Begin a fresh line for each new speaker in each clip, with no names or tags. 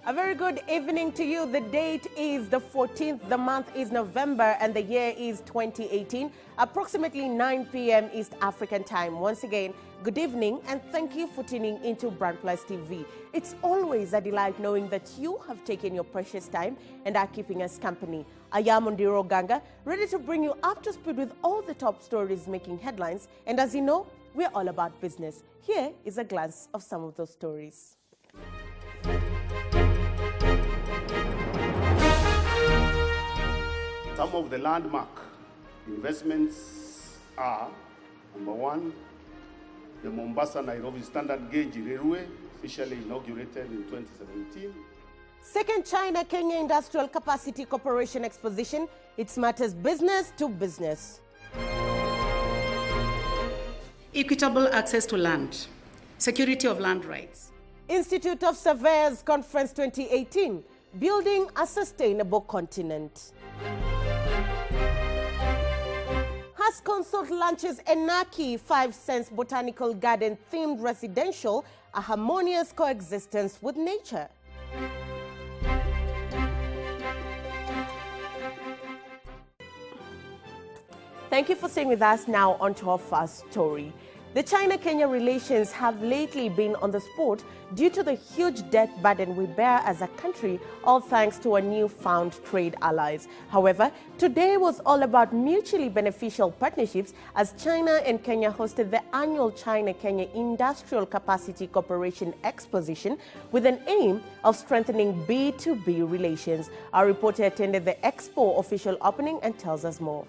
A very good evening to you. The date is the 14th, the month is November, and the year is 2018, approximately 9 p.m. East African time. Once again, good evening and thank you for tuning into Brand Plus TV. It's always a delight knowing that you have taken your precious time and are keeping us company. I am Ondiro Ganga, ready to bring you up to speed with all the top stories making headlines. And as you know, we're all about business. Here is a glance of some of those stories.
Some of the landmark investments are, number one, the Mombasa-Nairobi Standard Gauge Railway, officially inaugurated in 2017.
Second, China-Kenya Industrial Capacity Corporation Exposition. It matters business to business.
Equitable access to land, security of land rights.
Institute of Surveyors Conference 2018, Building a Sustainable Continent. Has Consult launches Enaki 5 Cents Botanical Garden themed residential, a harmonious coexistence with nature. Thank you for staying with us. Now on to our first story. The China-Kenya relations have lately been on the spot due to the huge debt burden we bear as a country, all thanks to our newfound trade allies. However, today was all about mutually beneficial partnerships as China and Kenya hosted the annual China-Kenya Industrial Capacity Corporation Exposition with an aim of strengthening B2B relations. Our reporter attended the Expo official opening and tells us more.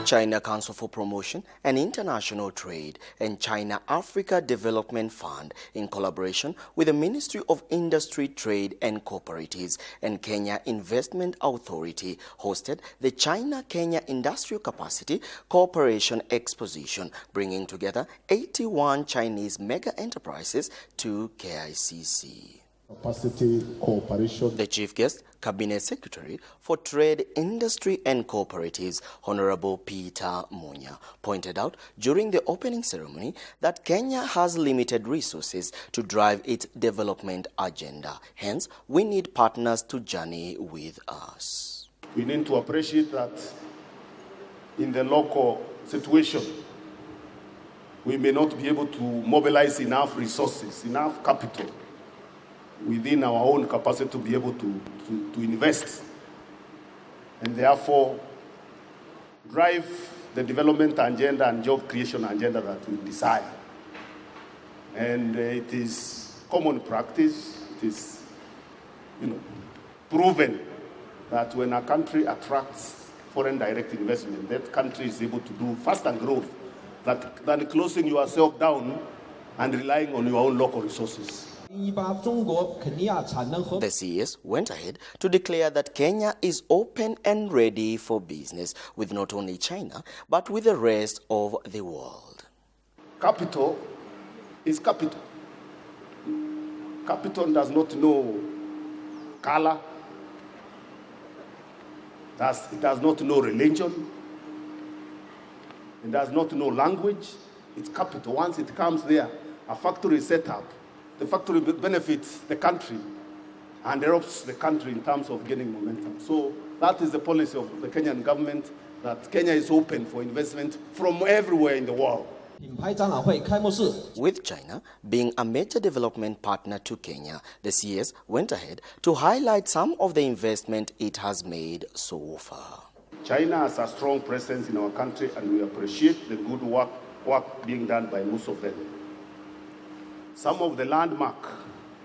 China Council for Promotion and International Trade and China Africa Development Fund, in collaboration with the Ministry of Industry, Trade and Cooperatives and Kenya Investment Authority, hosted the China-Kenya Industrial Capacity Corporation Exposition, bringing together 81 Chinese mega enterprises to KICC.
Capacity Cooperation.
The chief guest, Cabinet Secretary for Trade, Industry and Cooperatives, Honorable Peter Munya, pointed out during the opening ceremony that Kenya has limited resources to drive its development agenda. Hence, we need partners to journey with us.
We need to appreciate that in the local situation, we may not be able to mobilize enough resources, enough capital within our own capacity to be able to invest and therefore drive the development agenda and job creation agenda that we desire. And it is common practice, it is proven that when a country attracts foreign direct investment, that country is able to do faster growth than closing yourself down and relying on your own local resources.
The CES went ahead to declare that Kenya is open and ready for business with not only China, but with the rest of the world.
Capital is capital. Capital does not know color. It does not know religion. It does not know language. It's capital. Once it comes there, a factory is set up. The factory benefits the country and helps the country in terms of gaining momentum. So that is the policy of the Kenyan government, that Kenya is open for investment from everywhere in the world.
With China being a major development partner to Kenya, the CES went ahead to highlight some of the investment it has made so far.
China has a strong presence in our country and we appreciate the good work being done by most of them. Some of the landmark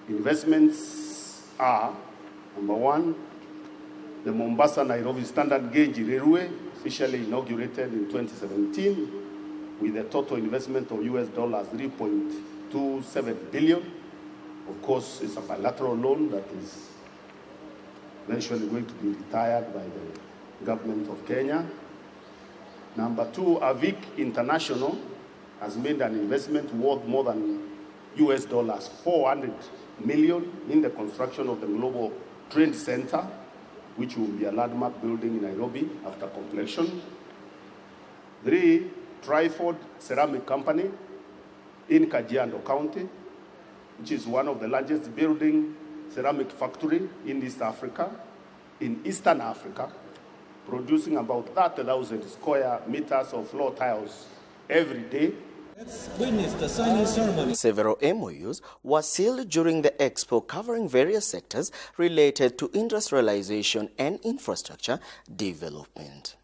investments are, number one, the Mombasa-Nairobi Standard Gauge Railway, officially inaugurated in 2017, with a total investment of US dollars 3.27 billion. Of course, it's a bilateral loan that is eventually going to be retired by the government of Kenya. Number two, Avic International has made an investment worth more than US dollars 400 million in the construction of the Global Trade Center, which will be a landmark building in Nairobi after completion. 3, Tryford Ceramic Company in Kajiado County which is one of the largest building ceramic factory in East Africa, in Eastern Africa, producing about 30,000 square meters of floor tiles every day.
Let's witness the signing ceremony.
Several MOUs were sealed during the expo covering various sectors related to industrialization and infrastructure development.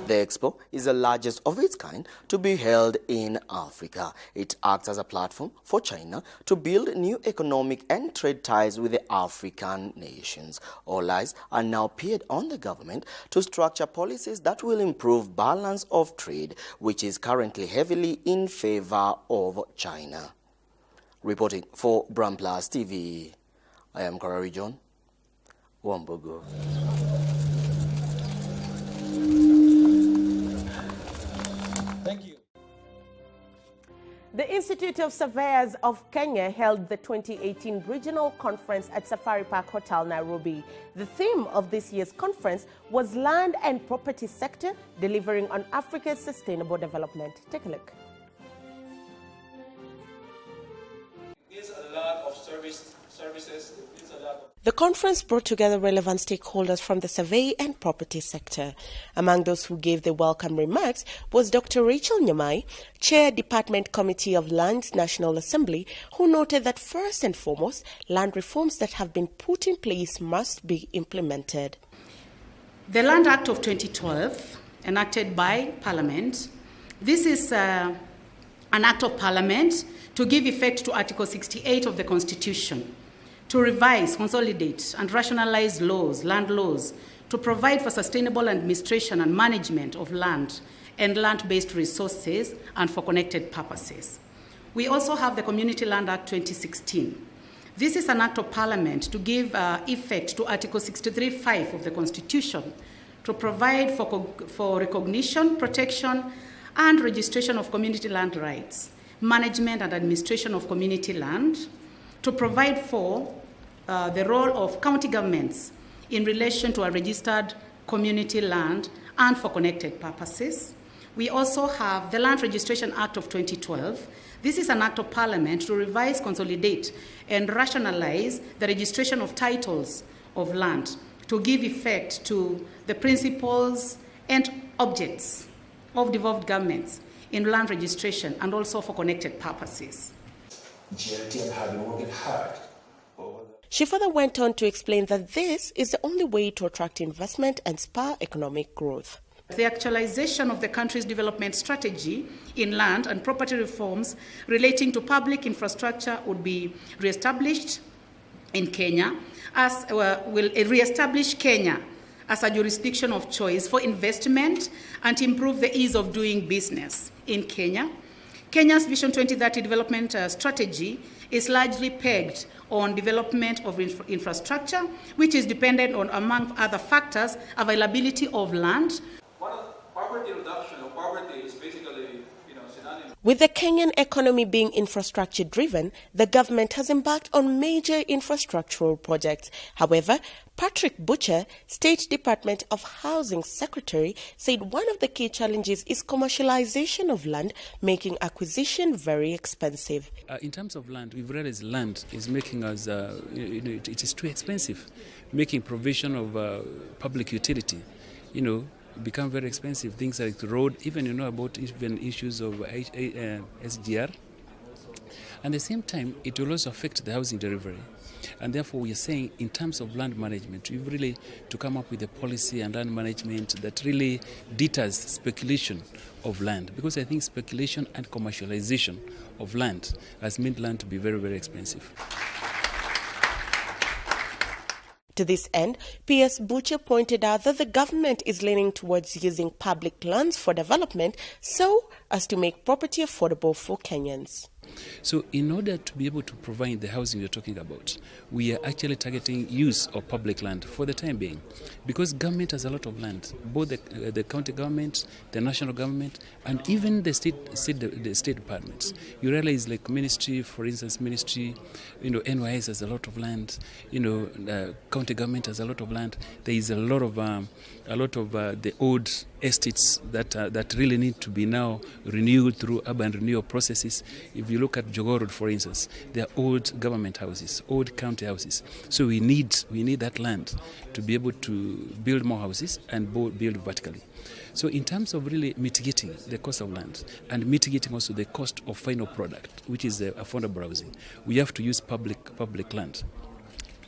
The expo is the largest of its kind to be held in Africa. It acts as a platform for China to build new economic and trade ties with the African nations. All eyes are now peered on the government to structure policies that will improve balance of trade, which is currently heavily in favor of China. Reporting for Bram Plus TV, I am Karari John Wambugu.
Thank you.
The Institute of Surveyors of Kenya held the 2018 Regional Conference at Safari Park Hotel, Nairobi. The theme of this year's conference was Land and Property Sector, Delivering on Africa's Sustainable Development. Take a look.
There's a lot of services.
The conference brought together relevant stakeholders from the survey and property sector. Among those who gave the welcome remarks was Dr. Rachel Nyamai, Chair Department Committee of Lands National Assembly, who noted that first and foremost, land reforms that have been put in place must be implemented.
The Land Act of 2012, enacted by Parliament, this is an act of Parliament to give effect to Article 68 of the Constitution, to revise, consolidate, and rationalize laws, land laws, to provide for sustainable administration and management of land and land-based resources and for connected purposes. We also have the Community Land Act 2016. This is an act of Parliament to give effect to Article 63(5) of the Constitution, to provide for recognition, protection, and registration of community land rights, management and administration of community land, to provide for the role of county governments in relation to a registered community land and for connected purposes. We also have the Land Registration Act of 2012. This is an act of Parliament to revise, consolidate, and rationalize the registration of titles of land, to give effect to the principles and objects of devolved governments in land registration and also for connected purposes.
GLT have been working hard.
She further went on to explain that this is the only way to attract investment and spur economic growth.
The actualization of the country's development strategy in land and property reforms relating to public infrastructure would be reestablished in Kenya, will reestablish Kenya as a jurisdiction of choice for investment and improve the ease of doing business in Kenya. Kenya's Vision 2030 development strategy is largely pegged on development of infrastructure, which is dependent on, among other factors, availability of land.
Poverty reduction or poverty is basically, synonymous.
With the Kenyan economy being infrastructure driven, the government has embarked on major infrastructural projects. However, Patrick Butcher, State Department of Housing Secretary, said one of the key challenges is commercialization of land, making acquisition very expensive.
In terms of land, we've realized land is making us, it is too expensive. Making provision of public utility, become very expensive. Things like the road, even about even issues of SGR. At the same time, it will also affect the housing delivery. And therefore, we are saying, in terms of land management, we've really to come up with a policy and land management that really deters speculation of land. Because I think speculation and commercialization of land has made land to be very, very expensive.
To this end, P.S. Butcher pointed out that the government is leaning towards using public lands for development so as to make property affordable for Kenyans.
So in order to be able to provide the housing you're talking about, we are actually targeting use of public land for the time being, because government has a lot of land, both the county government, the national government, and even the state departments. You realize, like ministry, for instance, ministry, NYS has a lot of land, county government has a lot of land. There is a lot of the old estates that really need to be now renewed through urban renewal processes. If you look at Jogoo Road, for instance, they are old government houses, old county houses. So we need that land to be able to build more houses and build vertically. So in terms of really mitigating the cost of land and mitigating also the cost of final product, which is affordable housing, we have to use public land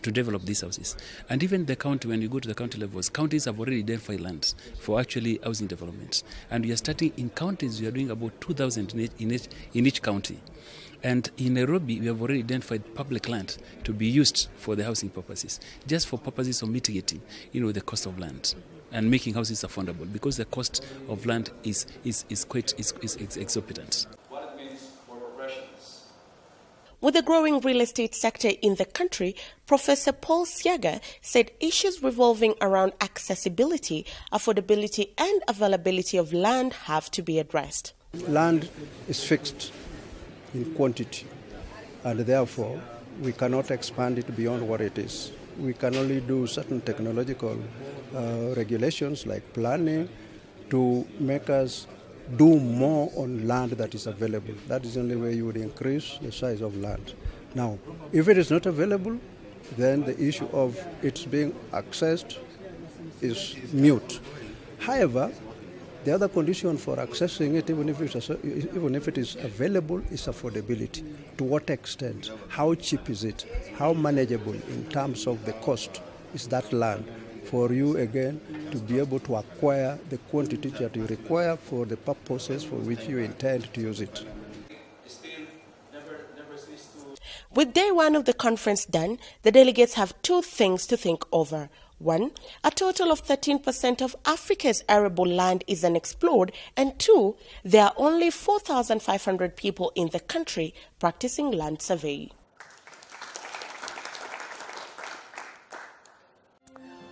to develop these houses. And even the county, when you go to the county levels, counties have already identified lands for actually housing development. And we are starting in counties, we are doing about 2,000 in each county. And in Nairobi, we have already identified public land to be used for the housing purposes, just for purposes of mitigating, the cost of land and making houses affordable, because the cost of land is quite exorbitant.
What it means for professionals.
With the growing real estate sector in the country, Professor Paul Siaga said issues revolving around accessibility, affordability, and availability of land have to be addressed.
Land is fixed in quantity, and therefore we cannot expand it beyond what it is. We can only do certain technological regulations like planning to make us do more on land that is available. That is the only way you would increase the size of land. Now, if it is not available, then the issue of its being accessed is mute. However, the other condition for accessing it, even if it is available, is affordability. To what extent? How cheap is it? How manageable in terms of the cost is that land for you, again, to be able to acquire the quantity that you require for the purposes for which you intend to use it.
With day one of the conference done, the delegates have two things to think over. One, a total of 13% of Africa's arable land is unexplored, and two, there are only 4,500 people in the country practicing land survey.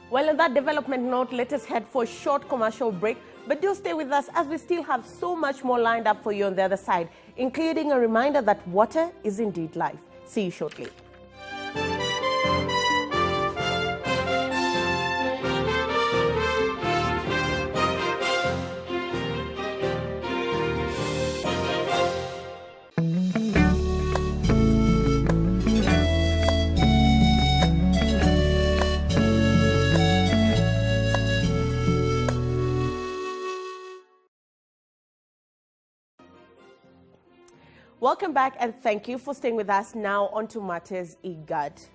Well, on that development note, let us head for a short commercial break, but do stay with us as we still have so much more lined up for you on the other side, including a reminder that water is indeed life. See you shortly. Welcome back, and thank you for staying with us. Now on to matters IGAD.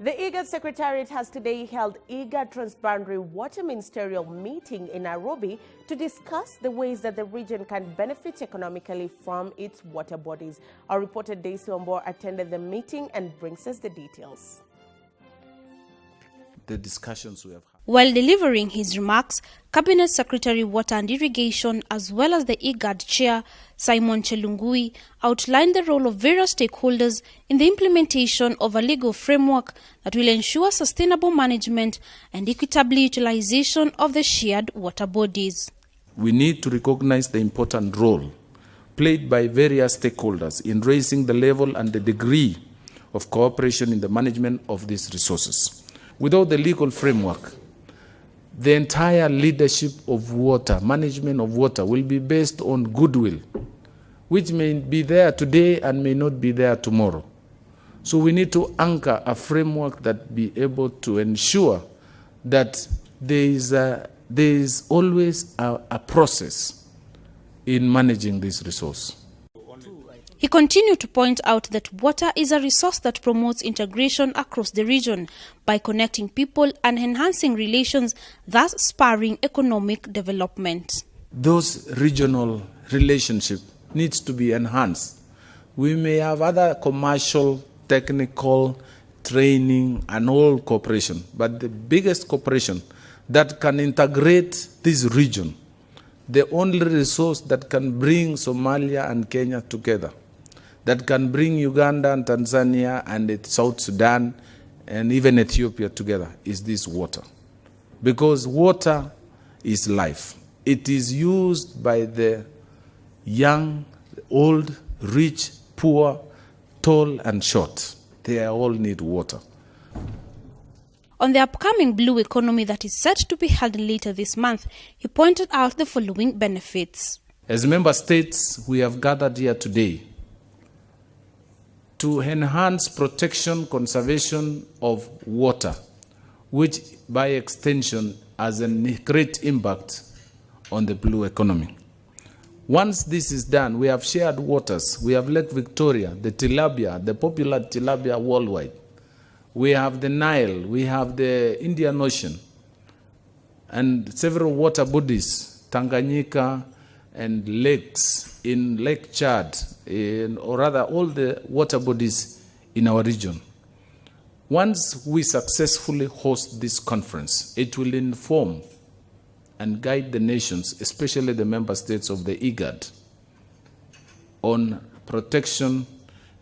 The IGAD Secretariat has today held IGAD Transboundary Water Ministerial meeting in Nairobi to discuss the ways that the region can benefit economically from its water bodies. Our reporter Daisy Ombo attended the meeting and brings us the details.
The discussions we have had.
While delivering his remarks, Cabinet Secretary Water and Irrigation as well as the IGAD Chair, Simon Chelungui, outlined the role of various stakeholders in the implementation of a legal framework that will ensure sustainable management and equitable utilization of the shared water bodies.
We need to recognize the important role played by various stakeholders in raising the level and the degree of cooperation in the management of these resources. Without the legal framework, the entire leadership of water, management of water, will be based on goodwill, which may be there today and may not be there tomorrow. So we need to anchor a framework that be able to ensure that there is always a process in managing this resource.
He continued to point out that water is a resource that promotes integration across the region by connecting people and enhancing relations, thus spurring economic development.
Those regional relationships needs to be enhanced. We may have other commercial, technical, training, and all cooperation, but the biggest cooperation that can integrate this region, the only resource that can bring Somalia and Kenya together, that can bring Uganda and Tanzania and South Sudan and even Ethiopia together, is this water. Because water is life. It is used by the young, old, rich, poor, tall and short. They all need water.
on the upcoming blue economy that is set to be held later this month, he pointed out the following benefits.
As member states, we have gathered here today to enhance protection, conservation of water, which by extension has a great impact on the blue economy. Once this is done, we have shared waters. We have Lake Victoria, the tilapia, the popular tilapia worldwide. We have the Nile, we have the Indian Ocean, and several water bodies, Tanganyika and lakes in Lake Chad, or rather all the water bodies in our region. Once we successfully host this conference, it will inform and guide the nations, especially the member states of the IGAD, on protection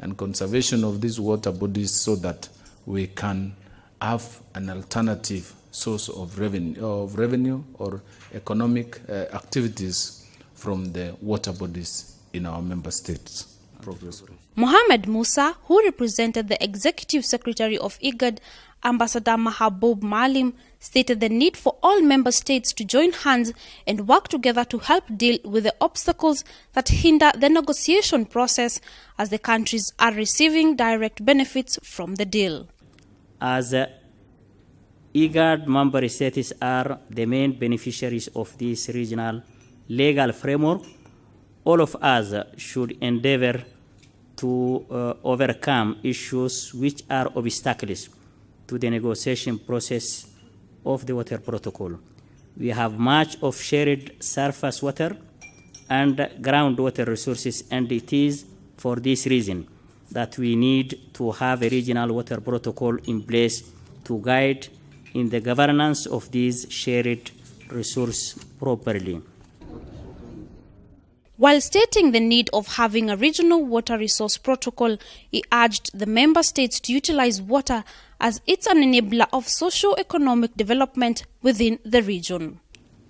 and conservation of these water bodies so that we can have an alternative source of revenue or economic activities from the water bodies in our member states.
Mohamed Musa, who represented the Executive Secretary of IGAD, Ambassador Mahaboub Malim, stated the need for all member states to join hands and work together to help deal with the obstacles that hinder the negotiation process, as the countries are receiving direct benefits from the deal.
As IGAD member states are the main beneficiaries of this regional legal framework, all of us should endeavor to overcome issues which are obstacles to the negotiation process of the water protocol. We have much of shared surface water and groundwater resources, and it is for this reason that we need to have a regional water protocol in place to guide in the governance of these shared resources properly.
While stating the need of having a regional water resource protocol, he urged the member states to utilize water as it's an enabler of socio-economic development within the region.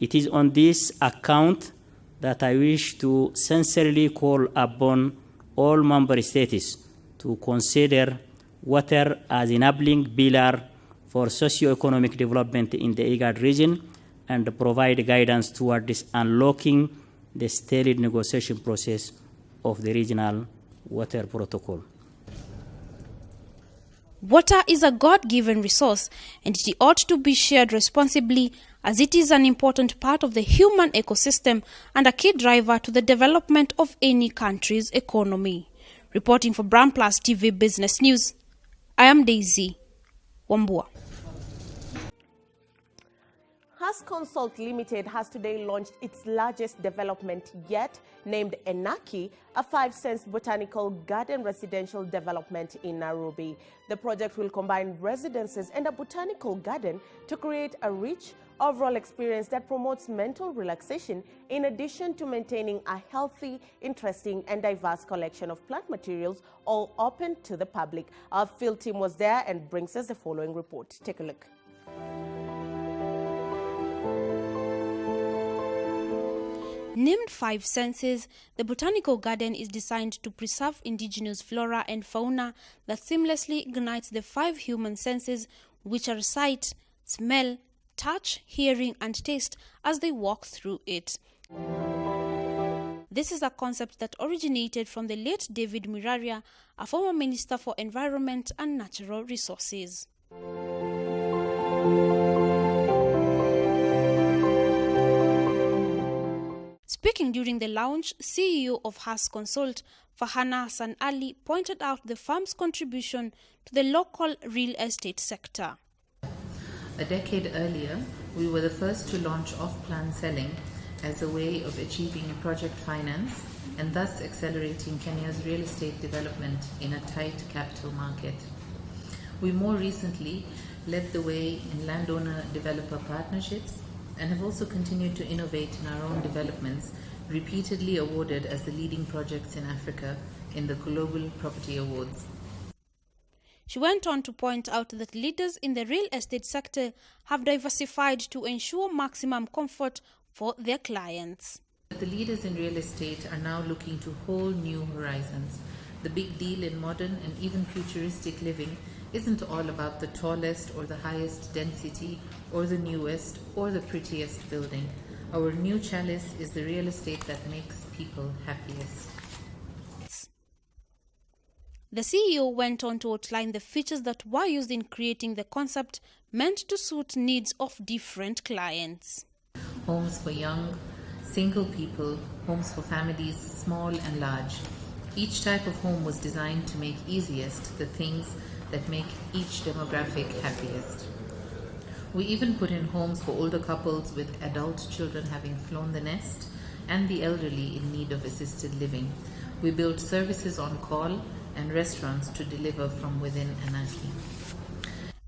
It is on this account that I wish to sincerely call upon all member states to consider water as enabling pillar for socio-economic development in the IGAD region and provide guidance towards unlocking the stale negotiation process of the regional water protocol.
Water is a God-given resource, and it ought to be shared responsibly, as it is an important part of the human ecosystem and a key driver to the development of any country's economy. Reporting for Brand Plus TV Business News, I am Daisy Wambua.
Has Consult Limited has today launched its largest development yet, named Enaki, a 5-sense botanical garden residential development in Nairobi. The project will combine residences and a botanical garden to create a rich overall experience that promotes mental relaxation, in addition to maintaining a healthy, interesting and diverse collection of plant materials, all open to the public. Our field team was there and brings us the following report. Take a look.
Named 5 Senses, the botanical garden is designed to preserve indigenous flora and fauna that seamlessly ignites the 5 human senses, which are sight, smell, touch, hearing and taste as they walk through it. This is a concept that originated from the late David Muraria, a former Minister for Environment and Natural Resources. Speaking during the launch, CEO of Has Consult, Fahana Hassan Ali, pointed out the firm's contribution to the local real estate sector.
A decade earlier, we were the first to launch off-plan selling as a way of achieving project finance and thus accelerating Kenya's real estate development in a tight capital market. We more recently led the way in landowner-developer partnerships and have also continued to innovate in our own developments, repeatedly awarded as the leading projects in Africa in the Global Property Awards.
She went on to point out that leaders in the real estate sector have diversified to ensure maximum comfort for their clients.
The leaders in real estate are now looking to whole new horizons. The big deal in modern and even futuristic living isn't all about the tallest or the highest density or the newest or the prettiest building. Our new chalice is the real estate that makes people happiest.
The CEO went on to outline the features that were used in creating the concept meant to suit needs of different clients.
Homes for young, single people, homes for families, small and large. Each type of home was designed to make easiest the things that make each demographic happiest. We even put in homes for older couples with adult children having flown the nest and the elderly in need of assisted living. We built services on call and restaurants to deliver from within Anaki.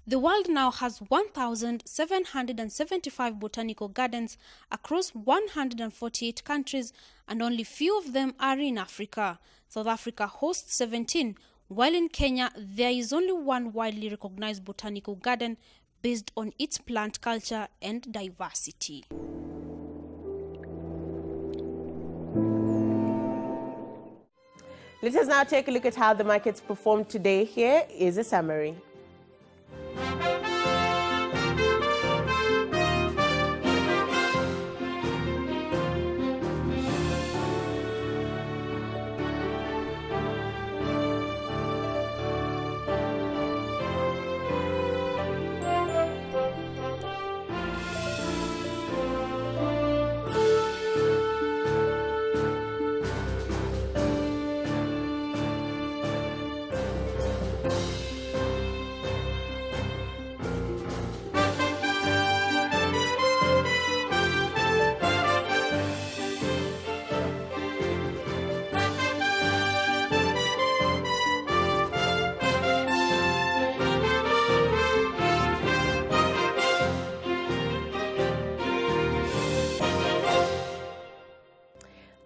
The world now has 1,775 botanical gardens across 148 countries, and only few of them are in Africa. South Africa hosts 17, while in Kenya there is only one widely recognized botanical garden based on its plant culture and diversity.
Let us now take a look at how the markets performed today. Here is a summary.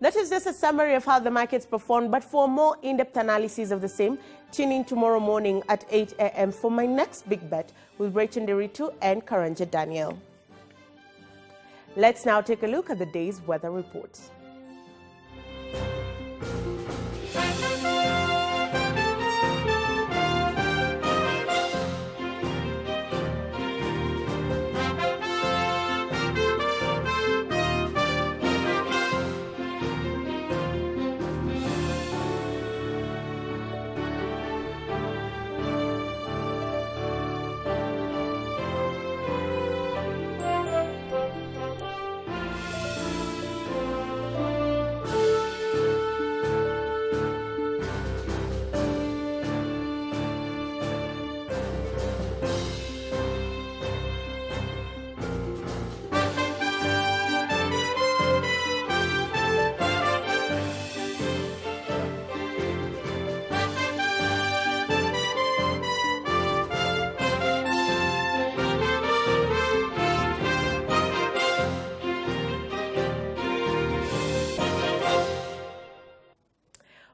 That is just a summary of how the markets performed, but for more in-depth analysis of the same, tune in tomorrow morning at 8 a.m. for my next big bet with Rachel Nderitu and Karanja Daniel. Let's now take a look at the day's weather report.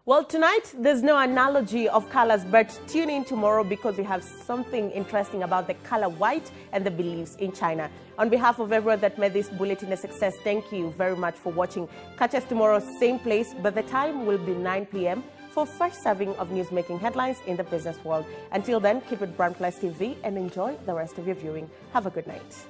Well, tonight, there's no analogy of colors, but tune in tomorrow because we have something interesting about the color white and the beliefs in China. On behalf of everyone that made this bulletin a success, thank you very much for watching. Catch us tomorrow, same place, but the time will be 9 p.m. for fresh serving of news-making headlines in the business world. Until then, keep it Brand Plus TV and enjoy the rest of your viewing. Have a good night.